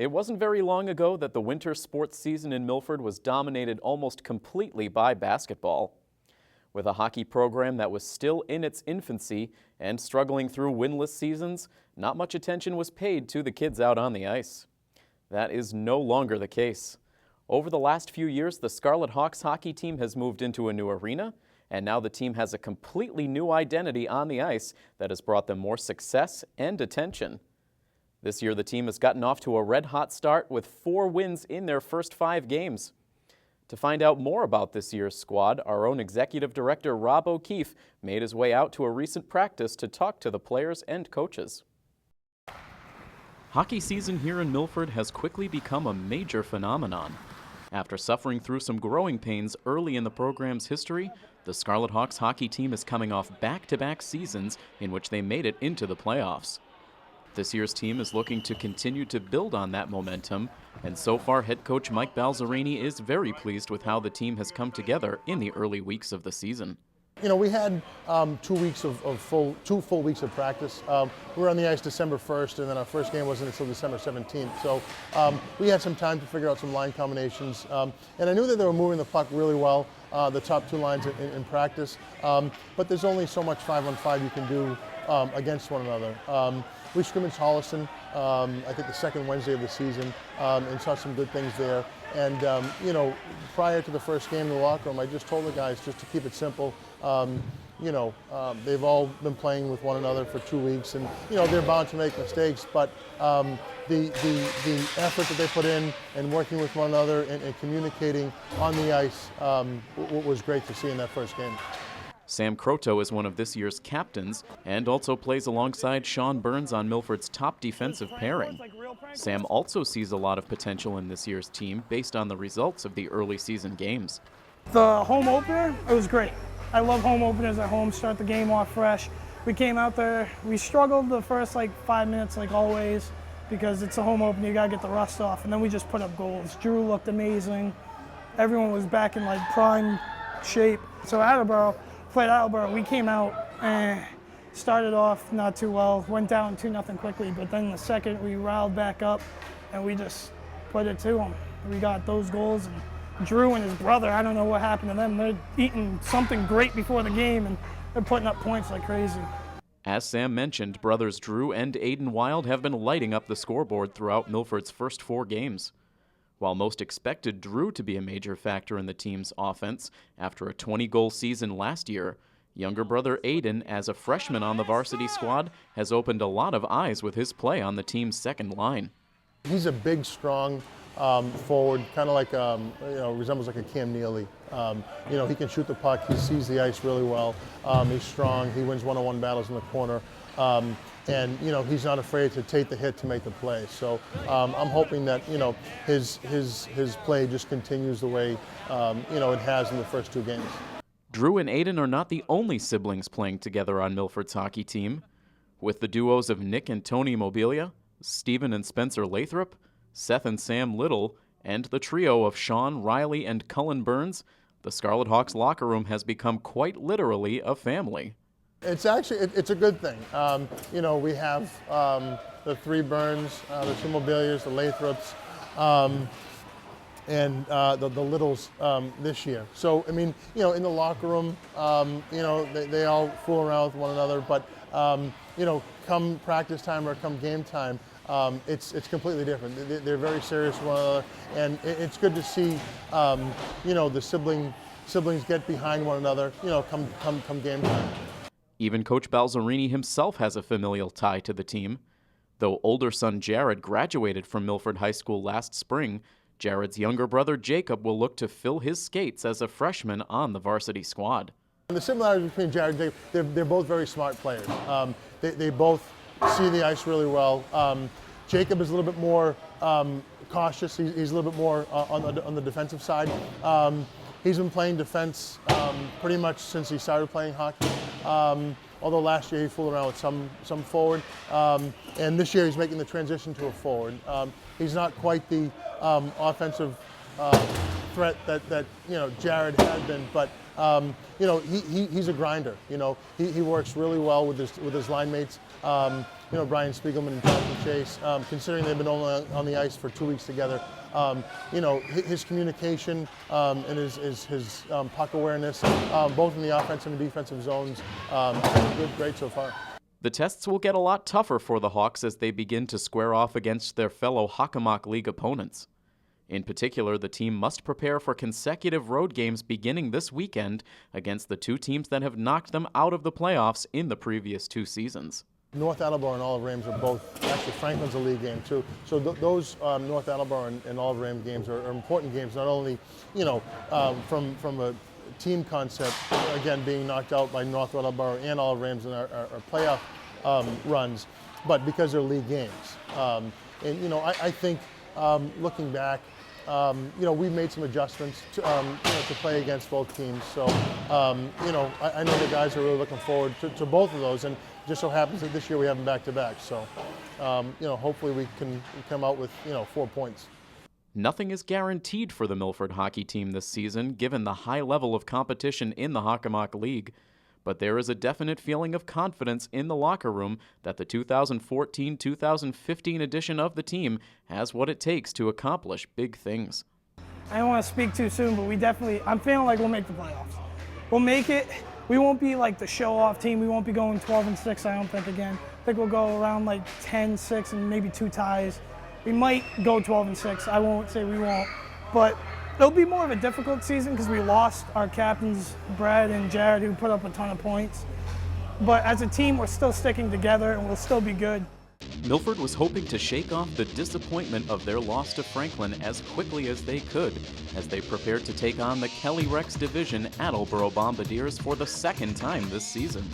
It wasn't very long ago that the winter sports season in Milford was dominated almost completely by basketball. With a hockey program that was still in its infancy and struggling through winless seasons, not much attention was paid to the kids out on the ice. That is no longer the case. Over the last few years, the Scarlet Hawks hockey team has moved into a new arena, and now the team has a completely new identity on the ice that has brought them more success and attention. This year, the team has gotten off to a red-hot start with 4 wins in their first 5 games. To find out more about this year's squad, our own executive director, Rob O'Keefe, made his way out to a recent practice to talk to the players and coaches. Hockey season here in Milford has quickly become a major phenomenon. After suffering through some growing pains early in the program's history, the Scarlet Hawks hockey team is coming off back-to-back seasons in which they made it into the playoffs. This year's team is looking to continue to build on that momentum, and so far head coach Mike Balzerini is very pleased with how the team has come together in the early weeks of the season. You know, we had 2 weeks of two full weeks of practice. We were on the ice December 1st, and then our first game wasn't until December 17th. So we had some time to figure out some line combinations. And I knew that they were moving the puck really well, the top 2 lines in practice. But there's only so much 5-on-5 you can do against one another. We scrimmaged Holliston, I think the second Wednesday of the season, and saw some good things there. And, you know, prior to the first game in the locker room, I just told the guys just to keep it simple. You know, they've all been playing with one another for 2 weeks, and, you know, they're bound to make mistakes, but the effort that they put in and working with one another and communicating on the ice was great to see in that first game. Sam Croteau is one of this year's captains and also plays alongside Sean Burns on Milford's top defensive pairing. Sam also sees a lot of potential in this year's team based on the results of the early season games. The home opener, it was great. I love home openers at home, start the game off fresh. We came out there, we struggled the first 5 minutes like always because it's a home opener, you gotta get the rust off, and then we just put up goals. Drew looked amazing. Everyone was back in prime shape. So played Attleboro, we came out and started off not too well, went down 2-0 quickly, but then the second we riled back up and we just put it to them. We got those goals, and Drew and his brother, I don't know what happened to them. They're eating something great before the game and they're putting up points like crazy. As Sam mentioned, brothers Drew and Aiden Wild have been lighting up the scoreboard throughout Milford's first 4 games. While most expected Drew to be a major factor in the team's offense after a 20-goal season last year, younger brother Aiden, as a freshman on the varsity squad, has opened a lot of eyes with his play on the team's second line. He's a big, strong forward, kind of like, you know, resembles like a Cam Neely. You know, he can shoot the puck, he sees the ice really well, he's strong, he wins one-on-one battles in the corner. And, you know, he's not afraid to take the hit to make the play. So I'm hoping that, you know, his play just continues the way, you know, it has in the first 2 games. Drew and Aiden are not the only siblings playing together on Milford's hockey team. With the duos of Nick and Tony Mobilia, Stephen and Spencer Lathrop, Seth and Sam Little, and the trio of Sean, Riley, and Cullen Burns, the Scarlet Hawks locker room has become quite literally a family. It's actually, it's a good thing. You know, we have the 3 Burns, the 2 Mobilias, the Lathrops, and the Littles this year. So, I mean, you know, in the locker room, you know, they all fool around with one another, but, you know, come practice time or come game time, it's completely different. They're very serious with one another, and it's good to see, you know, the siblings get behind one another, you know, come game time. Even Coach Balzerini himself has a familial tie to the team. Though older son Jared graduated from Milford High School last spring, Jared's younger brother Jacob will look to fill his skates as a freshman on the varsity squad. And the similarities between Jared and Jacob, they're both very smart players. They both see the ice really well. Jacob is a little bit more cautious. He's a little bit more on the defensive side. He's been playing defense pretty much since he started playing hockey. Although last year he fooled around with some forward, and this year he's making the transition to a forward. He's not quite the offensive threat that Jared had been, but he's a grinder. He works really well with his line mates. Brian Spiegelman and Jonathan Chase. Considering they've been only on the ice for 2 weeks together, his communication and his puck awareness, both in the offensive and defensive zones, has been great so far. The tests will get a lot tougher for the Hawks as they begin to square off against their fellow Hockomock League opponents. In particular, the team must prepare for consecutive road games beginning this weekend against the two teams that have knocked them out of the playoffs in the previous 2 seasons. North Attleboro and Olive Rams are both, actually Franklin's a league game too, so those North Attleboro and Olive Rams games are important games, not only from a team concept, again being knocked out by North Attleboro and Olive Rams in our playoff runs, but because they're league games. I think looking back, we've made some adjustments to play against both teams. So, I know the guys are really looking forward to both of those, and just so happens that this year we have them back-to-back. So, hopefully we can come out with 4 points. Nothing is guaranteed for the Milford hockey team this season, given the high level of competition in the Hockomock League. But there is a definite feeling of confidence in the locker room that the 2014-2015 edition of the team has what it takes to accomplish big things. I don't want to speak too soon, but I'm feeling like we'll make the playoffs. We'll make it. We won't be like the show-off team. We won't be going 12-6, I don't think, again. I think we'll go around like 10-6 and maybe 2 ties. We might go 12-6. I won't say we won't. But it'll be more of a difficult season because we lost our captains, Brad and Jared, who put up a ton of points. But as a team, we're still sticking together and we'll still be good. Milford was hoping to shake off the disappointment of their loss to Franklin as quickly as they could, as they prepared to take on the Kelly Rex Division Attleboro Bombardiers for the 2nd time this season.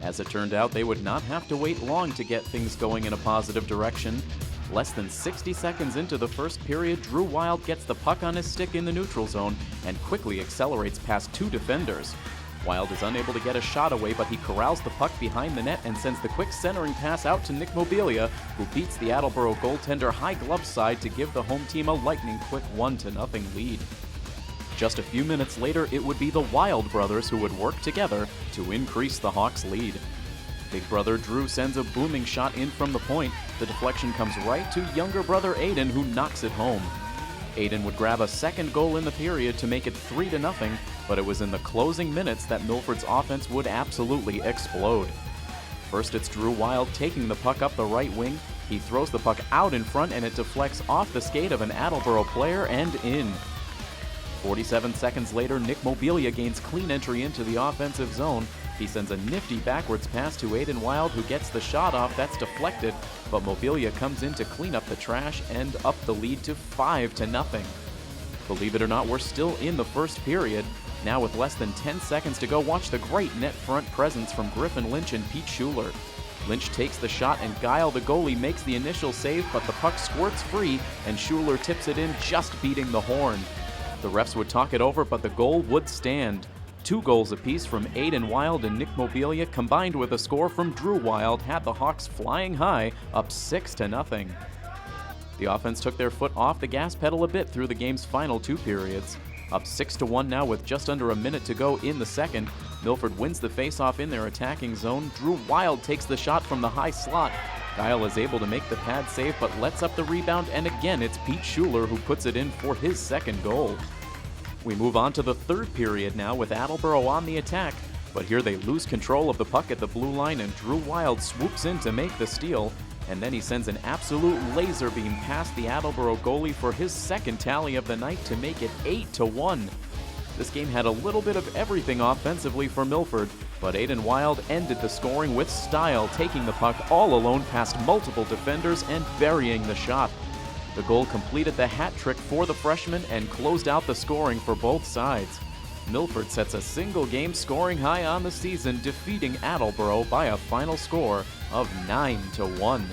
As it turned out, they would not have to wait long to get things going in a positive direction. Less than 60 seconds into the first period, Drew Wild gets the puck on his stick in the neutral zone and quickly accelerates past 2 defenders. Wild is unable to get a shot away, but he corrals the puck behind the net and sends the quick centering pass out to Nick Mobilia, who beats the Attleboro goaltender high glove side to give the home team a lightning-quick 1-0 lead. Just a few minutes later, it would be the Wild brothers who would work together to increase the Hawks' lead. Big brother Drew sends a booming shot in from the point. The deflection comes right to younger brother Aiden, who knocks it home. Aiden would grab a second goal in the period to make it 3-0, but it was in the closing minutes that Milford's offense would absolutely explode. First, it's Drew Wild taking the puck up the right wing. He throws the puck out in front and it deflects off the skate of an Attleboro player and in. 47 seconds later, Nick Mobilia gains clean entry into the offensive zone. He sends a nifty backwards pass to Aiden Wild, who gets the shot off. That's deflected, but Mobilia comes in to clean up the trash and up the lead to 5-0. Believe it or not, we're still in the first period. Now with less than 10 seconds to go, watch the great net front presence from Griffin Lynch and Pete Schuler. Lynch takes the shot and Guile, the goalie, makes the initial save, but the puck squirts free and Schuler tips it in, just beating the horn. The refs would talk it over, but the goal would stand. 2 goals apiece from Aiden Wild and Nick Mobilia, combined with a score from Drew Wild, had the Hawks flying high, up 6-0. The offense took their foot off the gas pedal a bit through the game's final 2 periods. Up 6-1 now with just under a minute to go in the second. Milford wins the faceoff in their attacking zone. Drew Wild takes the shot from the high slot. Guile is able to make the pad save, but lets up the rebound, and again it's Pete Schuler who puts it in for his second goal. We move on to the 3rd period now with Attleboro on the attack, but here they lose control of the puck at the blue line and Drew Wild swoops in to make the steal, and then he sends an absolute laser beam past the Attleboro goalie for his 2nd tally of the night to make it 8-1. This game had a little bit of everything offensively for Milford, but Aiden Wild ended the scoring with style, taking the puck all alone past multiple defenders and burying the shot. The goal completed the hat trick for the freshman and closed out the scoring for both sides. Milford sets a single-game scoring high on the season, defeating Attleboro by a final score of 9-1.